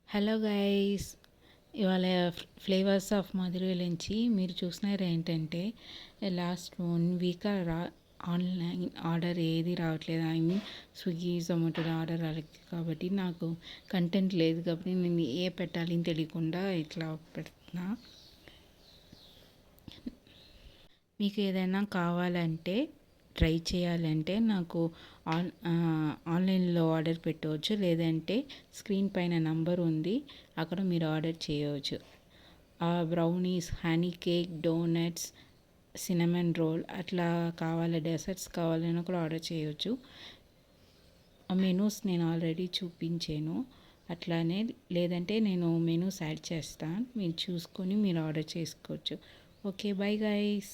Hello guys, ఇవాళ flavours of Madurai నుంచి మీరు చూసినారు ఏంటంటే లాస్ట్ 1 వీక్ ఆన్లైన్ ఆర్డర్ ఏది రావట్లేదు. ఐ మీన్ స్విగ్గీ జొమాటోలో ఆర్డర్ రాలేదు కాబట్టి నాకు కంటెంట్ లేదు కాబట్టి నేను పెట్టాలి అని తెలియకుండా ఇట్లా పెడుతున్నా. మీకు ఏదైనా కావాలంటే ట్రై చేయాలంటే నాకు ఆన్లైన్లో ఆర్డర్ పెట్టవచ్చు, లేదంటే స్క్రీన్ పైన నంబర్ ఉంది, అక్కడ మీరు ఆర్డర్ చేయవచ్చు. Brownies, honey cake, donuts, cinnamon roll అట్లా కావాలి, డెసర్ట్స్ కావాలన్నా కూడా ఆర్డర్ చేయవచ్చు. ఆ మెనూస్ నేను ఆల్రెడీ చూపించాను. అట్లానే లేదంటే నేను మెనూస్ యాడ్ చేస్తాను, మీరు చూసుకొని మీరు ఆర్డర్ చేసుకోవచ్చు. Okay, bye guys.